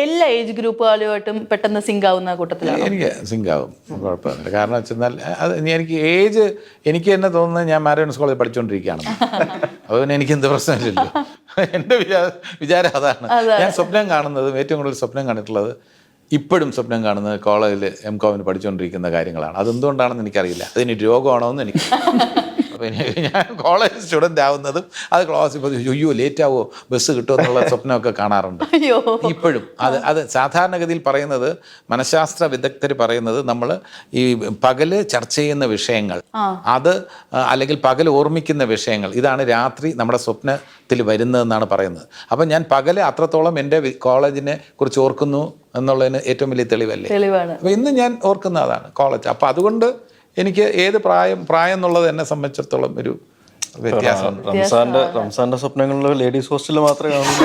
എല്ലാ ഏജ് ഗ്രൂപ്പുകളുമായിട്ടും പെട്ടെന്ന് സിങ്ക് ആവുന്ന കൂട്ടത്തിലാണ്? എനിക്ക് സിങ്ക് ആവും, കുഴപ്പമൊന്നുമില്ല. കാരണം വെച്ചെന്നാൽ അത് എനിക്ക് ഏജ് എനിക്ക് തന്നെ തോന്നുന്നത് ഞാൻ മാരിയോൺസ് കോളേജ് പഠിച്ചുകൊണ്ടിരിക്കുകയാണ്. അതുകൊണ്ട് എനിക്ക് എന്ത് പ്രശ്നമില്ലല്ലോ. എൻ്റെ വിചാരം അതാണ്. ഞാൻ സ്വപ്നം കാണുന്നതും ഏറ്റവും കൂടുതൽ സ്വപ്നം കണ്ടിട്ടുള്ളത്, ഇപ്പോഴും സ്വപ്നം കാണുന്നത് കോളേജിൽ MCOM പഠിച്ചുകൊണ്ടിരിക്കുന്ന കാര്യങ്ങളാണ്. അതെന്തുകൊണ്ടാണെന്ന് എനിക്കറിയില്ല. അതിന് രോഗമാണോ എന്ന് എനിക്ക്. അപ്പോൾ ഞാൻ കോളേജ് സ്റ്റുഡൻ്റ് ആവുന്നതും അത് ക്ലാസ്സിൽ പോയി അയ്യോ ലേറ്റ് ആവോ, ബസ് കിട്ടുമോ എന്നുള്ള സ്വപ്നമൊക്കെ കാണാറുണ്ട് ഇപ്പോഴും. അത് സാധാരണഗതിയിൽ പറയുന്നത്, മനഃശാസ്ത്ര വിദഗ്ധർ പറയുന്നത്, നമ്മൾ ഈ പകല് ചർച്ച ചെയ്യുന്ന വിഷയങ്ങൾ, അത് അല്ലെങ്കിൽ പകൽ ഓർമ്മിക്കുന്ന വിഷയങ്ങൾ, ഇതാണ് രാത്രി നമ്മുടെ സ്വപ്നത്തിൽ വരുന്നതെന്നാണ് പറയുന്നത്. അപ്പം ഞാൻ പകല് അത്രത്തോളം എൻ്റെ കോളേജിനെ കുറിച്ച് ഓർക്കുന്നു എന്നുള്ളതിന് ഏറ്റവും വലിയ തെളിവല്ലേ. അപ്പോൾ ഇന്ന് ഞാൻ ഓർക്കുന്ന അതാണ് കോളേജ്. അപ്പോൾ അതുകൊണ്ട് എനിക്ക് ഏത് പ്രായം എന്നുള്ളത് എന്നെ സംബന്ധിച്ചിടത്തോളം ഒരു വ്യത്യാസം. റംസാന്റെ സ്വപ്നങ്ങളിൽ ലേഡീസ് ഹോസ്റ്റലിൽ മാത്രമേ കാണുള്ളൂ.